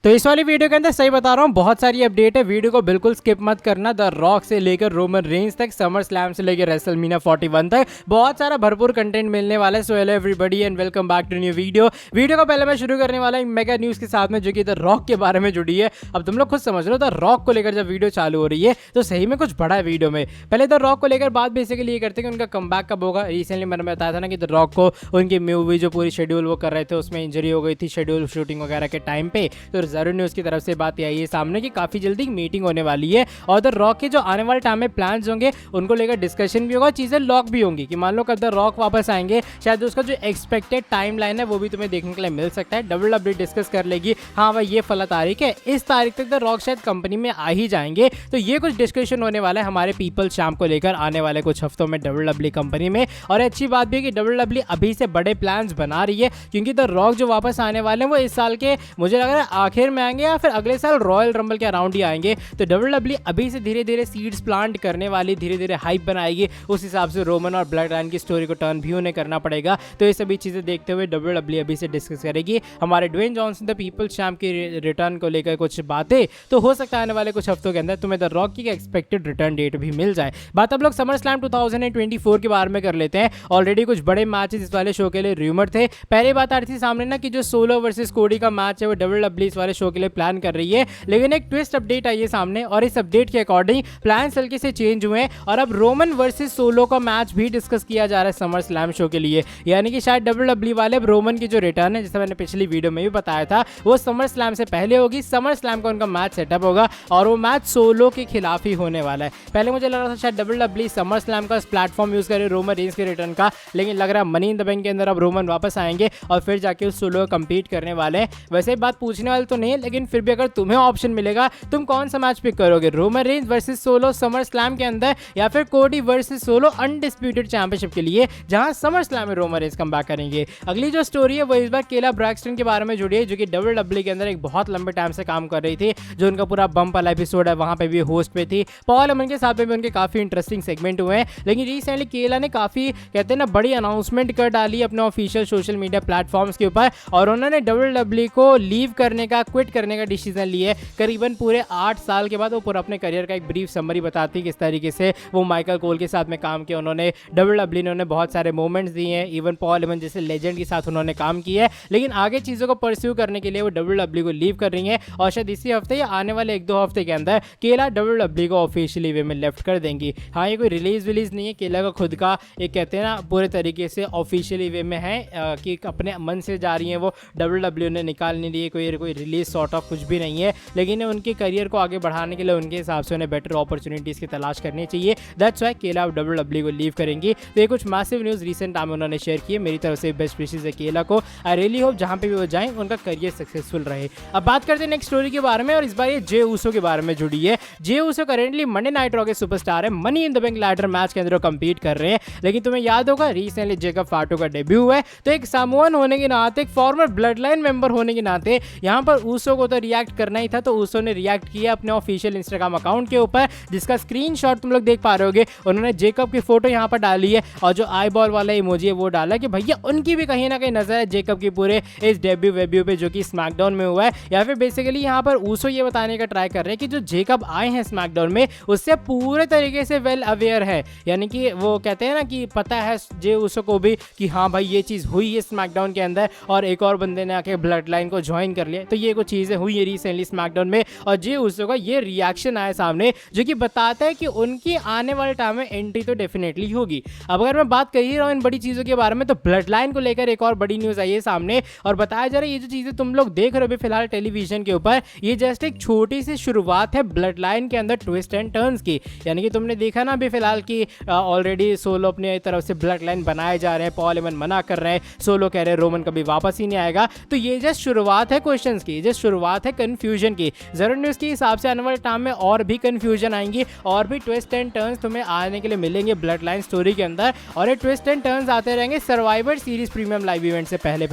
तो इस वाली वीडियो के अंदर सही बता रहा हूँ, बहुत सारी अपडेट है, वीडियो को बिल्कुल स्किप मत करना। द रॉक से लेकर रोमन रेंज तक, समर स्लैम से लेकर रेसलमीनिया 41 तक बहुत सारा भरपूर कंटेंट मिलने वाला है। So hello everybody and welcome back to new video. Video को पहले मैं शुरू करने वाला हूँ मेगा न्यूज़ के साथ में, जो कि द रॉक के बारे में जुड़ी है। अब तुम लोग खुद समझ लो, द रॉक को लेकर जब वीडियो चालू हो रही है तो सही में कुछ बड़ा है वीडियो में। पहले द रॉक को लेकर बात बेसिकली ये करते हैं कि उनका कमबैक कब होगा। रिसेंटली मैंने बताया था ना कि द रॉक को उनकी मूवी जो पूरी शेड्यूल वो कर रहे थे उसमें इंजरी हो गई थी शेड्यूल शूटिंग वगैरह के टाइम पे। तो जरूर न्यूज़ की तरफ से बात आई है सामने कि काफी जल्दी मीटिंग होने वाली है और द रॉक के जो आने वाले टाइम में प्लान्स होंगे उनको लेकर डिस्कशन भी होगा, चीजें लॉक भी होंगी कि मान लो कब द रॉक वापस आएंगे, शायद उसका जो एक्सपेक्टेड टाइम लाइन है वो भी तुम्हें देखने के लिए मिल सकता है। WWE डिस्कस कर लेगी, हाँ भाई ये फला तारीख है, इस तारीख तक द रॉक शायद कंपनी में आ ही जाएंगे। तो ये कुछ डिस्कशन होने वाला है हमारे पीपल शाम को लेकर आने वाले कुछ हफ्तों में WWE कंपनी में। और अच्छी बात भी है कि WWE अभी से बड़े प्लान्स बना रही है, क्योंकि द रॉक जो वापस आने वाले हैं वो इस साल के मुझे लग रहा है आखिर में आएंगे या फिर अगले साल रॉयल रंबल के अराउंड ही आएंगे। तो WWE अभी से धीरे धीरे सीड्स प्लांट करने वाली, धीरे धीरे हाइप बनाएगी, उस हिसाब से रोमन और ब्लड लाइन की स्टोरी को टर्न भी उन्हें करना पड़ेगा। तो ये सभी चीजें देखते हुए WWE अभी से डिस्कस करेगी हमारे Dwayne Johnson the people champ की रिटर्न को लेकर कुछ बातें। तो हो सकता है आने वाले कुछ हफ्तों के अंदर तुम्हें द रॉक की एक्सपेक्टेड रिटर्न डेट भी मिल जाए। बात अब लोग समर स्लैम 2024 के बारे में कर लेते हैं। ऑलरेडी कुछ बड़े मैचेस इस वाले शो के लिए रूमर थे। पहले बात आ रही थी सामने ना कि जो सोलो वर्सेस कोडी का मैच है वो WWE इस वाले शो के लिए प्लान कर रही है, लेकिन एक ट्विस्ट अपडेट आई है सामने और इस अपडेट के अकॉर्डिंग प्लान हल्के से चेंज हुए हैं और अब रोमन वर्सेस सोलो का मैच भी डिस्कस किया जा रहा है समर स्लैम शो के लिए। यानी कि शायद WWE वाले अब रोमन की जो रिटर्न है, जैसे मैंने पिछली वीडियो में भी बताया था, वो समर स्लैम से पहले होगी। समर स्लैम का उनका मैच सेटअप होगा और वो मैच सोलो के खिलाफ ही होने वाला है। पहले मुझे लग रहा था शायद WWE समर स्लैम का प्लेटफॉर्म यूज करे रोमन रेंज के रिटर्न का, लेकिन लग रहा है मनी इन द बैंक के अंदर अब रोमन वापस आएंगे और फिर जाके उस सोलो कम्पीट करने वाले हैं। वैसे बात पूछने वाले तो नहीं है, लेकिन फिर भी अगर तुम्हें ऑप्शन मिलेगा तुम कौन सा मैच पिक करोगे, Roman Reigns versus solo summer slam के अंदर या फिर कोडी वर्सेस सोलो अनडिस्प्यूटेड चैंपियनशिप के लिए, जहां समर स्लैम में रोमन रेंज कमबैक करेंगे। अगली जो स्टोरी है वो इस बार केला ब्रैक्सटन के बारे में जुड़ी है, जो कि WWE के अंदर एक बहुत लंबे टाइम से काम कर रही थी। जो उनका पूरा बम्प वाला एपिसोड है वहां पे भी होस्ट पे थी। पॉल हेमन के साथ में भी उनके काफी इंटरेस्टिंग सेगमेंट हुए हैं, लेकिन रिसेंटली केला ने काफी कहते हैं ना बड़ी अनाउंसमेंट कर डाली अपने ऑफिशियल सोशल मीडिया प्लेटफॉर्म्स के ऊपर और उन्होंने WWE को लीव करने का, क्विट करने का डिसीजन लिया है। करीबन पूरे 8 साल के बाद वो पूरा अपने करियर का एक ब्रीफ समरी बताती है किस तरीके से वो माइकल कोल के साथ में काम किया उन्होंने। WWE ने उन्हें बहुत सारे मोमेंट्स दिए हैं, इवन पॉल हेमन जैसे लेजेंड के साथ उन्होंने काम किया है, लेकिन आगे चीज़ों को परस्यू करने के लिए वो WWE को लीव कर रही हैं और शायद इसी हफ्ते या आने वाले 1-2 हफ्ते के अंदर केला WWE को ऑफिशियली वे में लेफ्ट कर देंगी। हाँ, ये कोई रिलीज विलीज नहीं है, केला का खुद का एक कहते हैं ना पूरे तरीके से ऑफिशियली वे में है कि अपने मन से जा रही हैं वो। WWE ने निकाल नहीं लिए, कोई रिलीज सॉर्ट ऑफ कुछ भी नहीं है, लेकिन उनके करियर को आगे बढ़ाने के लिए उनके हिसाब से उन्हें बेटर अपॉर्चुनिटीज़ की तलाश करनी चाहिए। दैट्स व्हाई केला WWE को लीव करेंगी। तो ये कुछ मैसिव न्यूज़ रिसेंट टाइम में उन्होंने शेयर की है। मेरी तरफ से बेस्ट विशेस है केला को। आई रियली होप जहाँ पे भी वो जाएं उनका करियर सक्सेसफुल रहे। अब बात करते हैं नेक्स्ट स्टोरी के बारे में और इस बार ये जे ऊसो के बारे में जुड़ी है। Jey Uso currently Monday night Raw के सुपरस्टार है। Money in the bank ladder match के अंदर कम्पीट कर रहे हैं, लेकिन तुम्हें याद होगा रिसेंटली जेकब फाटो का डेब्यू हुआ है। तो एक सामोअन होने के नाते, एक फॉर्मर ब्लड लाइन मेंबर होने के नाते यहाँ पर ऊसो को तो रिएक्ट करना ही था। तो ऊसो ने रिएक्ट किया अपने ऑफिशियल इंस्टाग्राम अकाउंट के ऊपर, जिसका स्क्रीनशॉट तुम लोग देख पा रहे होगे। उन्होंने जेकब की फोटो यहाँ पर डाली है और जो आई बॉल वाला इमोजी है वो डाला कि भैया उनकी भी कहीं ना कहीं नजर है जेकब की पूरे इस डेब्यू पे जो कि स्मैकडाउन में हुआ है। या फिर बेसिकली यहाँ पर ऊसो ये बताने का ट्राई कर रहे हैं कि जो जेकब आए हैं स्मैकडाउन में उससे पूरे तरीके से वेल अवेयर है, यानी कि वो कहते हैं ना कि पता है जे ऊसो को भी कि हाँ भाई ये चीज़ हुई है स्मैकडाउन के अंदर और एक और बंदे ने आके ब्लड लाइन को ज्वाइन कर लिया। तो ये कुछ चीज़ें हुई है रिसेंटली स्मैकडाउन में और जे ऊसो का ये रिएक्शन आया सामने, जो कि बताता है कि उनकी आने वाले टाइम में एंट्री तो डेफिनेटली होगी। अब अगर मैं बात कर ही रहा हूँ इन बड़ी चीज़ों के बारे में, तो ब्लड लाइन को लेकर एक और बड़ी न्यूज़ आई है सामने और बताया जा रहा है ये जो चीज़ें तुम लोग देख रहे हो अभी फिलहाल टेलीविजन के ऊपर, ये जस्ट एक छोटी सी शुरुआत है ब्लड लाइन के अंदर ट्विस्ट एंड टर्न्स की। यानी कि तुमने देखा ना अभी फिलहाल की ऑलरेडी सोलो अपने तरफ से ब्लड लाइन बनाए जा रहे हैं, पॉल हेमन मना कर रहे हैं, सोलो कह रहे हैं रोमन कभी वापस ही नहीं आएगा। तो ये जस्ट शुरुआत है क्वेश्चंस की, जस्ट शुरुआत है कंफ्यूजन की। जरूर न्यूज़ के हिसाब से आने वाले टाइम में और भी कंफ्यूजन आएंगी और भी ट्विस्ट एंड टर्न्स तुम्हें आने के लिए मिलेंगे ब्लड लाइन स्टोरी के अंदर। और ये ट्विस्ट एंड टर्न्स आते रहेंगे Survivor Series premium live event से पहले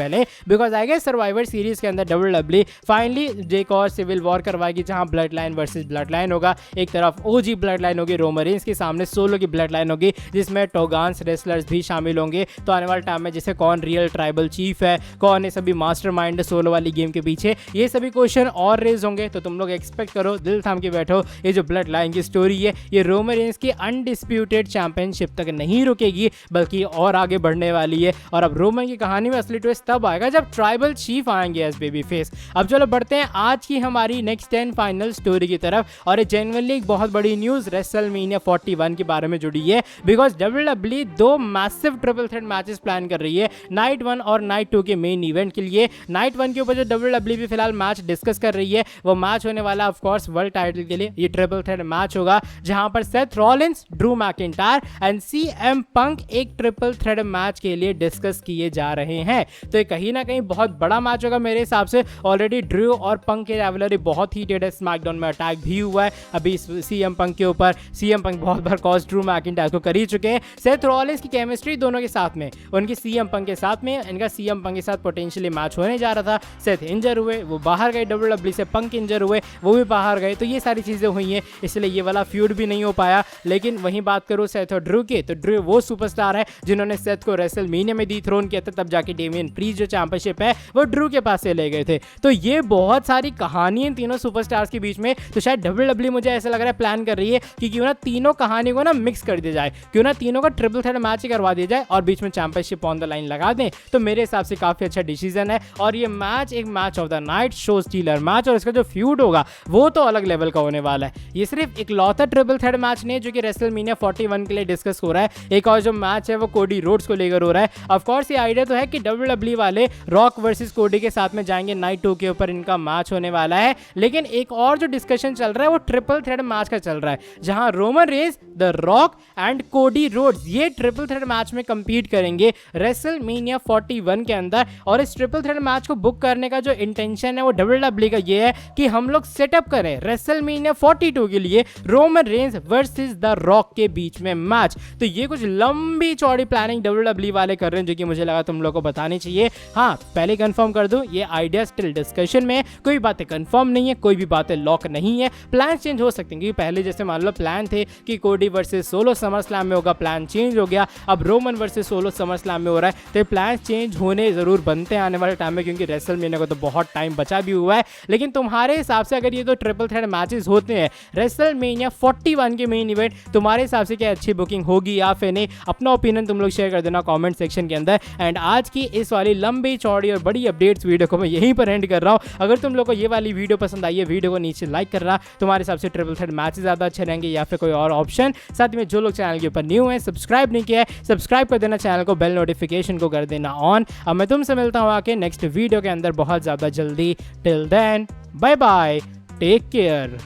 because I guess Survivor Series के अंदर WWE फाइनली एक और सिविल वॉर करवाएगी जहां blood line versus blood line होगा। एक तरफ ओजी ब्लड लाइन होगी, रोमन रेंज के सामने सोलो की ब्लड लाइन होगी जिसमें टोगान्स रेसलर्स भी शामिल होंगे। तो आने वाले टाइम में जैसे कौन रियल ट्राइबल चीफ है, कौन है सभी मास्टरमाइंड सोलो वाली गेम के पीछे, ये सभी क्वेश्चन और रेज होंगे, तो तुम लोग एक्सपेक्ट करो, दिल थाम के बैठो, ये जो ब्लड लाइन की स्टोरी है ये रोमन रेंस की अनडिस्प्यूटेड चैंपियनशिप तक नहीं रुकेगी बल्कि और आगे बढ़ने वाली है। और अब रोमन की कहानी में असली ट्विस्ट तब आएगा जब ट्राइबल चीफ आएंगे एज बेबी फेस। अब चलो बढ़ते हैं आज की हमारी नेक्स्ट 10 फाइनल स्टोरी की तरफ। और ये जेन्युइनली एक बहुत बड़ी न्यूज रेसलमेनिया 41 के बारे में जुड़ी है, because WWE 2 massive triple threat matches plan कर रही है नाइट 1 और नाइट 2 के मेन इवेंट के लिए। नाइट 1 के ऊपर जो WWE फिलहाल मैच डिस्कस कर रही है वो मैच होने वाला ऑफ कोर्स वर्ल्ड टाइटल के लिए। ये ट्रिपल थ्रेट मैच होगा जहां पर Seth Rollins, Drew McIntyre and CM पंक एक ट्रिपल थ्रेट मैच के लिए डिस्कस किए जा रहे हैं। तो ये कहीं ना कहीं बहुत बड़ा मैच होगा मेरे हिसाब से। ऑलरेडी ड्रू और पंक के राइवलरी बहुत हीटेड है, स्मैकडाउन में अटैक भी हुआ है अभी CM पंक के ऊपर। CM पंक बहुत बार कॉज ड्रू मैकिंटायर को कर ही चुके हैं। सेथ रॉलिंस की केमिस्ट्री दोनों के साथ में, उनकी CM पंक के साथ में, इनका CM पंक के साथ पोटेंशियली मैच होने जा रहा था। सेथ इंजर हुए, वो बाहर गए WWE से, पंक इंजर हुए, वो भी बाहर गए, तो ये सारी चीजें हुई हैं, इसलिए ये वाला फ्यूड भी नहीं हो पाया। लेकिन वहीं बात करूं सेथ और ड्रू की, तो ड्रू वो सुपरस्टार है जिन्होंने सेथ को रेसलमेनिया में डिथ्रोन किया था, तब जाके डेमियन प्रीस्ट जो चैंपियनशिप है वो ड्रू के पास से ले गए थे। तो ये बहुत सारी कहानी इन तीनों सुपरस्टार्स के बीच में। तो शायद WWE मुझे ऐसा लग रहा है प्लान कर रही है कि क्यों ना तीनों कहानी को ना मिक्स कर दिया जाए, क्यों ना तीनों का ट्रिपल थ्रेट मैच ही करवा दिया जाए और बीच में चैंपियनशिप ऑन द लाइन लगा दें। तो मेरे हिसाब से काफी अच्छा डिसीजन है। और ये मैच एक match of the night, show stealer match, और इसका जो फ्यूड होगा वो तो अलग लेवल का होने वाला है। ये सिर्फ एक लौता ट्रिपल थ्रेट मैच नहीं है जो कि रेसलमेनिया 41 के लिए डिस्कस हो रहा है। एक और जो मैच है वो कोडी रोड्स को लेकर हो रहा है। ऑफ कोर्स ये आइडिया तो है कि WWE वाले रॉक वर्सेस कोडी के साथ में जाएंगे, नाइट 2 के ऊपर इनका मैच होने वाला है। लेकिन एक और जो डिस्कशन चल रहा है वो ट्रिपल थ्रेट मैच का चल रहा है, जहां Roman Reigns, the rock and Cody Rhodes ये ट्रिपल थ्रेट मैच में कंपीट करेंगे रेसलमेनिया 41 के अंदर। और इस ट्रिपल थ्रेट मैच को बुक करने का जो इंटेंशन है वो WWE का ये है कि हम लोग सेटअप करें रेसलमेनिया 42 के लिए Roman Reigns versus the rock के बीच में मैच। तो ये कुछ लंबी चौड़ी प्लानिंग WWE वाले कर रहे हैं, जो कि मुझे लगा तुम लोग को बतानी चाहिए। हाँ, पहले कंफर्म कर दूं, ये आइडिया स्टिल डिस्कशन में, कोई बातें कंफर्म नहीं है, कोई भी बातें लॉक नहीं है। प्लान चेंज हो सकते हैं, क्योंकि पहले जैसे मान लो प्लान थे कि कोडी वर्सेस सोलो समर स्लैम में होगा, प्लान चेंज हो गया, अब Roman versus solo summer slam में हो रहा है। तो प्लान चेंज होने जरूर बनते हैं आने वाले टाइम में, क्योंकि रेसलमेनिया को तो बहुत टाइम बचा भी हुआ है। लेकिन तुम्हारे हिसाब से अगर ये तो ट्रिपल थ्रेट मैचेस होते हैं रेसलमेनिया 41 के मेन इवेंट, तुम्हारे हिसाब से क्या अच्छी बुकिंग होगी या फिर नहीं? अपना ओपिनियन तुम लोग शेयर कर देना कमेंट सेक्शन के अंदर। एंड आज की इस वाली लंबी चौड़ी और बड़ी अपडेट्स वीडियो को मैं यहीं पर एंड कर रहा हूँ। अगर तुम लोग को ये वाली वीडियो पसंद आई है, वीडियो को नीचे लाइक करना। तुम्हारे हिसाब से ट्रिपल थ्रेट मैचेस ज़्यादा अच्छे रहेंगे या फिर कोई और ऑप्शन? साथ में जो लोग चैनल के ऊपर न्यू है, सब्सक्राइब नहीं किया है, सब्सक्राइब कर देना चैनल को, बेल नोटिफिकेशन को कर देना ऑन। अब मैं तुमसे मिलता हूँ आके नेक्स्ट वीडियो के अंदर बहुत ज़्यादा जल्दी। Till then bye bye, take care.